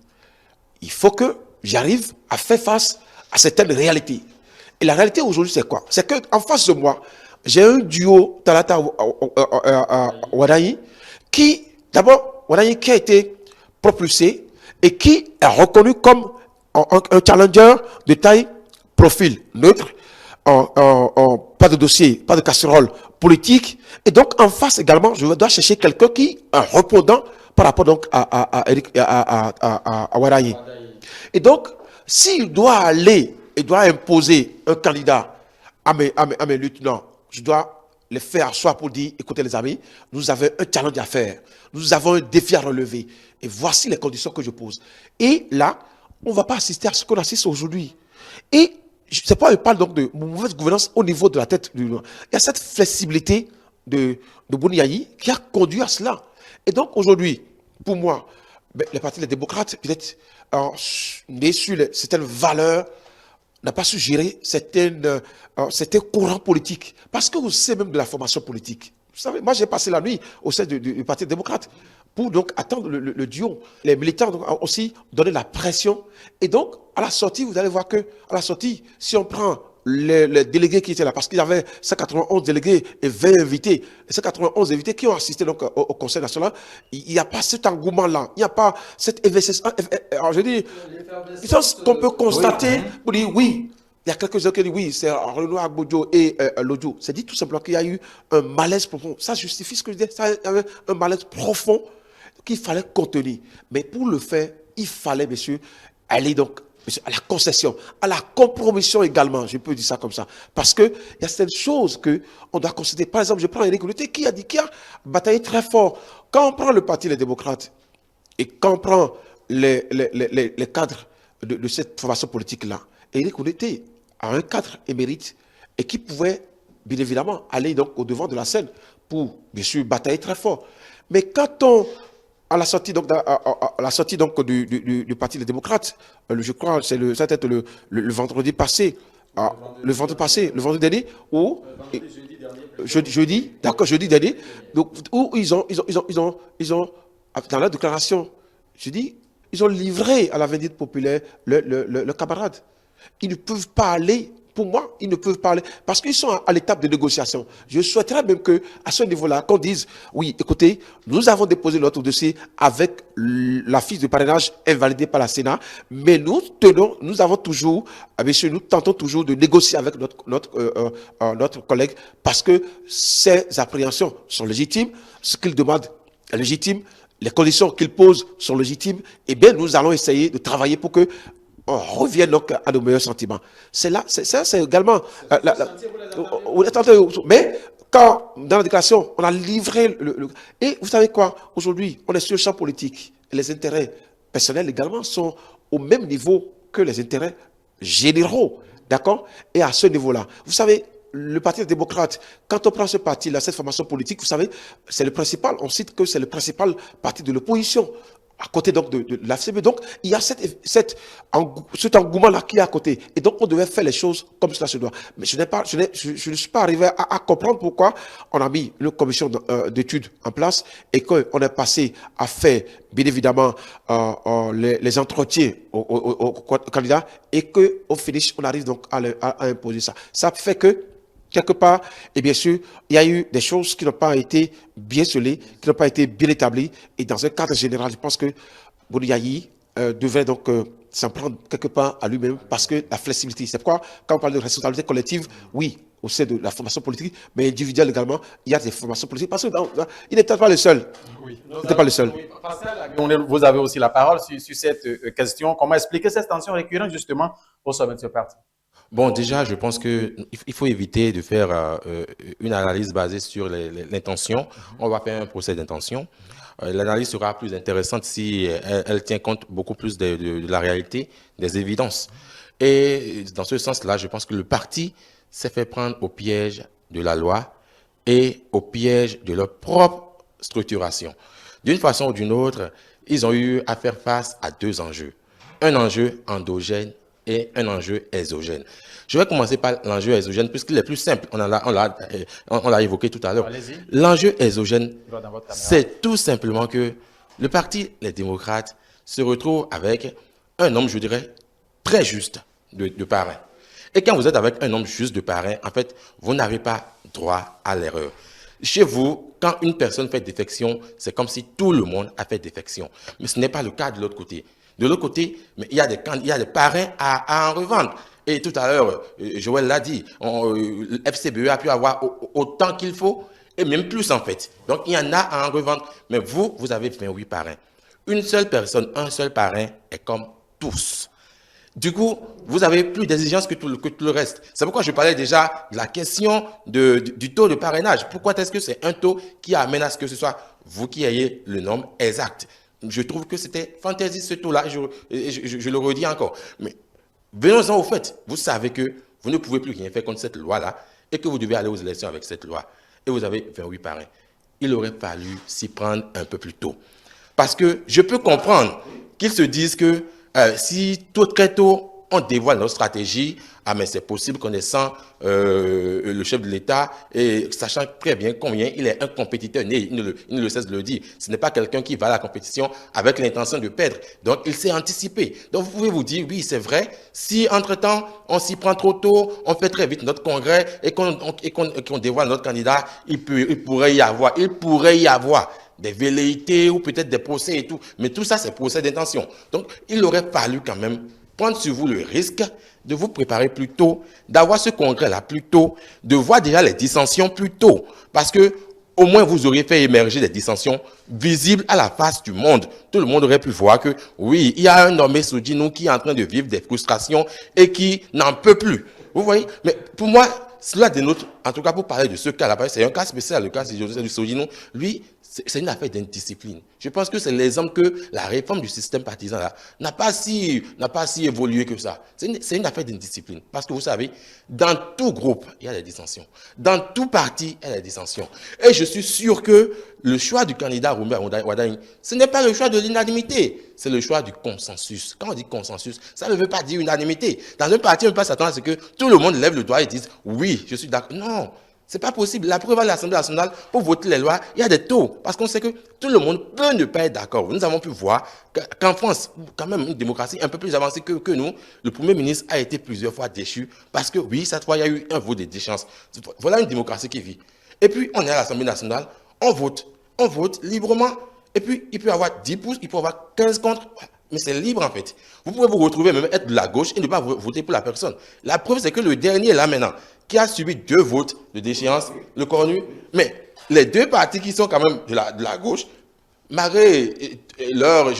S3: il faut que j'arrive à faire face à certaines réalités. Et la réalité aujourd'hui, c'est quoi? C'est qu'en face de moi, j'ai un duo Talata Wadayi qui, d'abord, Waraye qui a été propulsé et qui est reconnu comme un challenger de taille, profil neutre, pas de dossier, pas de casserole politique. Et donc, en face également, je dois chercher quelqu'un qui est un répondant par rapport donc à Waraye. Et donc, s'il doit aller, il doit imposer un candidat à mes lieutenants, je dois les faire asseoir pour dire, écoutez les amis, nous avons un challenge à faire, nous avons un défi à relever, et voici les conditions que je pose. Et là, on ne va pas assister à ce qu'on assiste aujourd'hui. Et c'est pas, je parle donc de mauvaise gouvernance au niveau de la tête du... Il y a cette flexibilité de Boni Yayi qui a conduit à cela. Et donc aujourd'hui, pour moi, les partis des démocrates, peut-être, nés sur certaines valeurs, n'a pas su gérer certains courants politiques. Parce que vous savez même de la formation politique. Vous savez, moi j'ai passé la nuit au sein du Parti démocrate pour donc attendre le duo. Les militants ont aussi donné la pression. Et donc, à la sortie, vous allez voir que, à la sortie, si on prend les délégués qui étaient là, parce qu'il y avait 191 délégués et 20 invités, les 191 invités qui ont assisté donc au Conseil national, il n'y a pas cet engouement-là, il n'y a pas cet investissement. Alors je dis, ce qu'on peut constater, pour dire oui, il y a quelques-uns qui disent oui, c'est Renaud Agbodjo et Lodjo. C'est dit tout simplement qu'il y a eu un malaise profond. Ça justifie ce que je dis, ça, il y avait un malaise profond qu'il fallait contenir. Mais pour le faire, il fallait, messieurs, aller donc à la concession, à la compromission également, je peux dire ça comme ça. Parce qu'il y a certaines choses qu'on doit considérer. Par exemple, je prends Éric Oneté qui a bataillé très fort. Quand on prend le Parti des démocrates et quand on prend les cadres de cette formation politique-là, Éric Oneté a un cadre émérite et qui pouvait, bien évidemment, aller donc au-devant de la scène pour, bien sûr, batailler très fort. Mais quand on... À la sortie donc, du Parti des démocrates, je crois que ça peut être le vendredi passé, le vendredi dernier, ou jeudi dernier, donc, où ils ont, dans la déclaration, je dis, ils ont livré à la vindicte populaire le camarade. Ils ne peuvent pas aller. Pour moi, ils ne peuvent pas aller parce qu'ils sont à l'étape de négociation. Je souhaiterais même qu'à ce niveau-là, qu'on dise, oui, écoutez, nous avons déposé notre dossier avec la fiche de parrainage invalidée par la Sénat, mais nous avons toujours, messieurs, nous tentons toujours de négocier avec notre collègue parce que ces appréhensions sont légitimes, ce qu'il demande est légitime, les conditions qu'il pose sont légitimes, et bien nous allons essayer de travailler pour que on revient donc à nos meilleurs sentiments. C'est là, c'est également... mais quand, dans la déclaration, on a livré et vous savez quoi? Aujourd'hui, on est sur le champ politique. Et les intérêts personnels également sont au même niveau que les intérêts généraux. D'accord? Et à ce niveau-là, vous savez, le Parti démocrate, quand on prend ce parti-là, cette formation politique, vous savez, c'est le principal, on cite que c'est le principal parti de l'opposition. À côté donc de l'AFCB. Donc, il y a cet engouement-là qui est à côté. Et donc, on devait faire les choses comme cela se doit. Mais je ne suis pas arrivé à comprendre pourquoi on a mis une commission d'études en place et qu'on est passé à faire, bien évidemment, les entretiens aux candidats et qu'au finish, on arrive donc à imposer ça. Ça fait que, quelque part, et bien sûr, il y a eu des choses qui n'ont pas été bien scellées, qui n'ont pas été bien établies. Et dans un cadre général, je pense que Boni Yayi devrait donc s'en prendre quelque part à lui-même parce que la flexibilité, c'est pourquoi, quand on parle de responsabilité collective, oui, au sein de la formation politique, mais individuelle également, il y a des formations politiques parce qu'il n'était pas le seul.
S1: Oui,
S3: il n'était pas le seul.
S1: Oui, vous avez aussi la parole sur cette question. Comment expliquer cette tension récurrente justement au sommet de ce parti?
S4: Bon, déjà, je pense qu'il faut éviter de faire une analyse basée sur l'intention. On va faire un procès d'intention. L'analyse sera plus intéressante si elle tient compte beaucoup plus de la réalité, des évidences. Et dans ce sens-là, je pense que le parti s'est fait prendre au piège de la loi et au piège de leur propre structuration. D'une façon ou d'une autre, ils ont eu à faire face à deux enjeux. Un enjeu endogène et un enjeu exogène. Je vais commencer par l'enjeu exogène puisqu'il est plus simple. On l'a évoqué tout à l'heure. L'enjeu exogène, c'est tout simplement que le parti, les démocrates, se retrouve avec un nombre, je dirais, très juste de parrains. Et quand vous êtes avec un nombre juste de parrains, en fait, vous n'avez pas droit à l'erreur. Chez vous, quand une personne fait défection, c'est comme si tout le monde a fait défection. Mais ce n'est pas le cas de l'autre côté. De l'autre côté, mais il y a des parrains à en revendre. Et tout à l'heure, Joël l'a dit, le FCBE a pu avoir autant qu'il faut, et même plus en fait. Donc il y en a à en revendre. Mais vous avez 28 parrains. Une seule personne, un seul parrain est comme tous. Du coup, vous avez plus d'exigences que tout le reste. C'est pourquoi je parlais déjà de la question du taux de parrainage. Pourquoi est-ce que c'est un taux qui amène à ce que ce soit vous qui ayez le nombre exact? Je trouve que c'était fantaisiste ce taux-là, je le redis encore. Mais venons-en au fait. Vous savez que vous ne pouvez plus rien faire contre cette loi-là et que vous devez aller aux élections avec cette loi. Et vous avez 28 parrains. Il aurait fallu s'y prendre un peu plus tôt. Parce que je peux comprendre qu'ils se disent que si très tôt on dévoile notre stratégie, ah mais c'est possible connaissant le chef de l'État et sachant très bien combien il est un compétiteur né, il ne le cesse de le dire. Ce n'est pas quelqu'un qui va à la compétition avec l'intention de perdre. Donc il s'est anticipé. Donc vous pouvez vous dire, oui c'est vrai, si entre-temps on s'y prend trop tôt, on fait très vite notre congrès et qu'on dévoile notre candidat, il pourrait y avoir des velléités ou peut-être des procès et tout. Mais tout ça, c'est procès d'intention. Donc, il aurait fallu quand même prendre sur vous le risque de vous préparer plus tôt, d'avoir ce congrès-là plus tôt, de voir déjà les dissensions plus tôt. Parce que, au moins, vous auriez fait émerger des dissensions visibles à la face du monde. Tout le monde aurait pu voir que, oui, il y a un nommé Soudjinou qui est en train de vivre des frustrations et qui n'en peut plus. Vous voyez? Mais pour moi, cela dénote, en tout cas pour parler de ce cas-là, c'est un cas spécial, le cas de Soudjinou. Lui, c'est une affaire d'indiscipline. Je pense que c'est l'exemple que la réforme du système partisan là n'a pas si évolué que ça. C'est une affaire d'indiscipline. Parce que vous savez, dans tout groupe, il y a des dissensions. Dans tout parti, il y a des dissensions. Et je suis sûr que le choix du candidat Roumé Wardani, ce n'est pas le choix de l'unanimité, c'est le choix du consensus. Quand on dit consensus, ça ne veut pas dire unanimité. Dans un parti, on ne peut pas s'attendre à ce que tout le monde lève le doigt et dise « oui, je suis d'accord ». Non. C'est pas possible. La preuve à l'Assemblée nationale, pour voter les lois, il y a des taux. Parce qu'on sait que tout le monde peut ne pas être d'accord. Nous avons pu voir qu'en France, quand même une démocratie un peu plus avancée que nous, le Premier ministre a été plusieurs fois déchu. Parce que oui, cette fois, il y a eu un vote de déchéance. Voilà une démocratie qui vit. Et puis, on est à l'Assemblée nationale, on vote librement. Et puis, il peut y avoir 10 pouces, il peut y avoir 15 contre. Mais c'est libre en fait. Vous pouvez vous retrouver même être de la gauche et ne pas voter pour la personne. La preuve, c'est que le dernier là maintenant, qui a subi 2 votes de déchéance, le Cornu, mais les 2 partis qui sont quand même de la gauche, malgré leur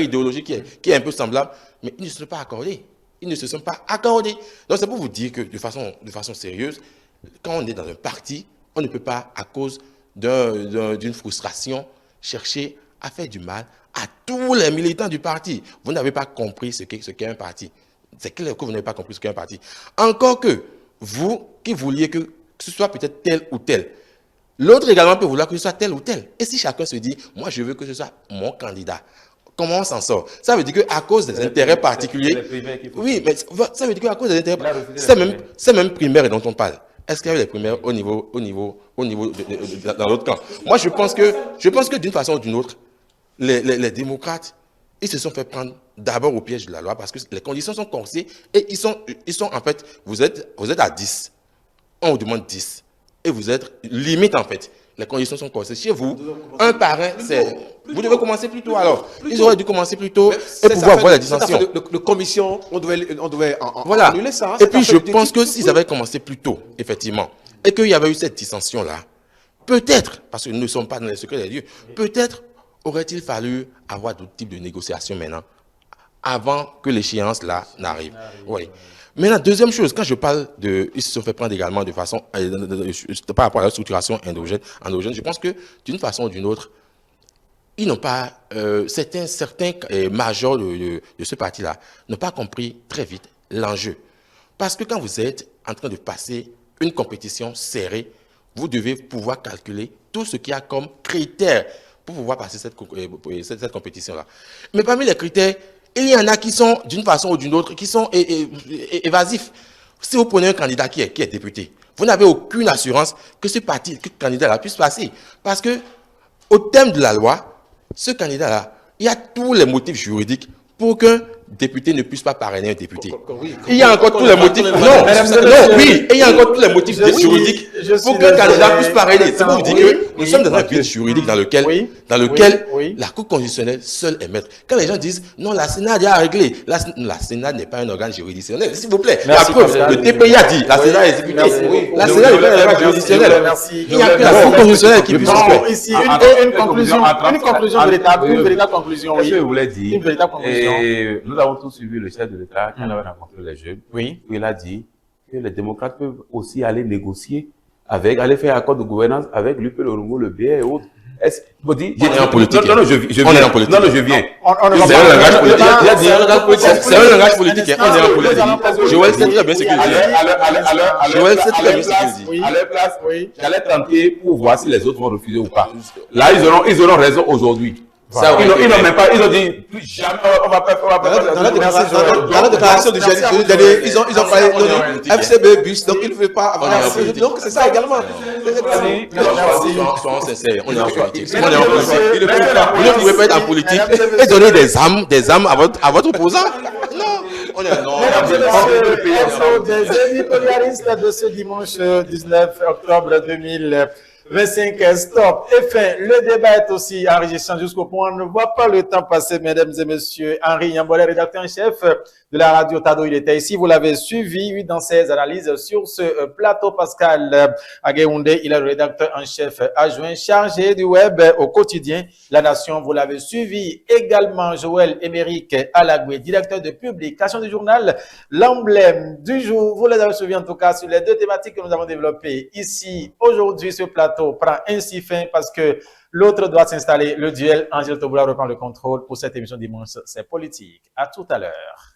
S4: idéologie qui est un peu semblable, mais ils ne se sont pas accordés. Ils ne se sont pas accordés. Donc c'est pour vous dire que de façon sérieuse, quand on est dans un parti, on ne peut pas, à cause d'une frustration, chercher à faire du mal à tous les militants du parti. Vous n'avez pas compris ce qu'est un parti. C'est clair que vous n'avez pas compris ce qu'est un parti. Encore que vous qui vouliez que ce soit peut-être tel ou tel, l'autre également peut vouloir que ce soit tel ou tel. Et si chacun se dit, moi je veux que ce soit mon candidat, comment on s'en sort? Ça veut dire qu'à cause des intérêts particuliers, oui, mais ça veut dire qu'à cause des intérêts, c'est même primaire dont on parle. Est-ce qu'il y a eu des primaires au niveau dans l'autre camp? Moi, je pense que d'une façon ou d'une autre, les démocrates, ils se sont fait prendre d'abord au piège de la loi parce que les conditions sont corsées et ils sont en fait, vous êtes à 10. On vous demande 10. Et vous êtes limite en fait. Les conditions sont corsées. Chez vous, un parrain, vous devez commencer plus tôt alors. Ils auraient dû commencer plus tôt et pouvoir voir la dissension.
S3: De commission, on devait
S4: voilà.
S3: Annuler ça.
S4: Et puis je pense que s'ils avaient commencé plus tôt, effectivement, et qu'il y avait eu cette dissension-là, peut-être, parce que nous ne sommes pas dans les secrets des dieux, peut-être aurait-il fallu avoir d'autres types de négociations maintenant, avant que l'échéance là n'arrive. Oui. Maintenant, deuxième chose, quand je parle ils se sont fait prendre également de façon, par rapport à la structuration endogène, je pense que d'une façon ou d'une autre, ils n'ont pas, certains majors de ce parti-là n'ont pas compris très vite l'enjeu. Parce que quand vous êtes en train de passer une compétition serrée, vous devez pouvoir calculer tout ce qu'il y a comme critères pour pouvoir passer cette compétition-là. Mais parmi les critères, il y en a qui sont, d'une façon ou d'une autre, qui sont évasifs. Si vous prenez un candidat qui est député, vous n'avez aucune assurance que ce candidat-là puisse passer. Parce que, au terme de la loi, ce candidat-là, il y a tous les motifs juridiques pour qu'un député ne puisse pas parrainer un député.
S3: Oui,
S4: Il y a encore tous les motifs. Il y a encore tous les motifs juridiques pour qu'un candidat puisse parrainer. C'est pour vous dire que nous sommes dans un pays juridique dans lequel la Cour constitutionnelle seule est maître. Quand les gens disent non, la Sénat a déjà réglé, la Sénat n'est pas un organe juridictionnel. S'il vous plaît, la preuve, le TPI a dit, la Sénat est exécutée. La Sénat n'est pas un organe juridictionnel. Il n'y a que la Cour constitutionnelle qui puisse faire.
S1: Ici, une conclusion véritable, une véritable conclusion.
S2: Ce que je voulais dire,
S1: une véritable conclusion.
S2: Nous avons tous suivi le chef de l'État quand il avait rencontré les jeunes.
S1: Oui.
S2: Il a dit que les démocrates peuvent aussi aller négocier aller faire accord de gouvernance avec l'UP, le Rungu, le BR et autres. Est-ce vous dites,
S4: on est en politique.
S2: Non, je viens.
S4: On est en politique.
S2: Non, je viens.
S4: C'est un langage politique. C'est un langage politique. On est en politique. Joël sait très bien ce qu'il dit. Joël sait très bien ce qu'il dit.
S2: À leur place, j'allais tenter pour voir si les autres vont refuser ou pas. Là, ils auront raison aujourd'hui. Voilà. Ils n'ont même pas, ils ont dit plus jamais on va pas.
S3: Dans la déclaration du jeudi, ils ont parlé de FCB bus, donc il ne faut pas avoir. Donc c'est ça également.
S4: Soyons sincères, on est en politique. On est en politique. Vous ne pouvez pas être en politique et donner des armes à votre opposant. Non. On est
S1: des éditorialistes de ce dimanche 19 octobre 2025. Stop. Enfin, le débat est aussi enrichissant jusqu'au point. On ne voit pas le temps passer, mesdames et messieurs. Henri Yambolé, rédacteur en chef de la radio Tado, il était ici. Vous l'avez suivi dans ses analyses sur ce plateau. Pascal Aguehoundé, il est le rédacteur en chef adjoint chargé du web au quotidien La Nation. Vous l'avez suivi également. Joël Émeric Alagoué, directeur de publication du journal L'Emblème du jour. Vous les avez suivis en tout cas sur les deux thématiques que nous avons développées ici. Aujourd'hui, ce plateau prend ainsi fin parce que l'autre doit s'installer. Le duel, Angèle Toboula reprend le contrôle pour cette émission dimanche. C'est politique. À tout à l'heure.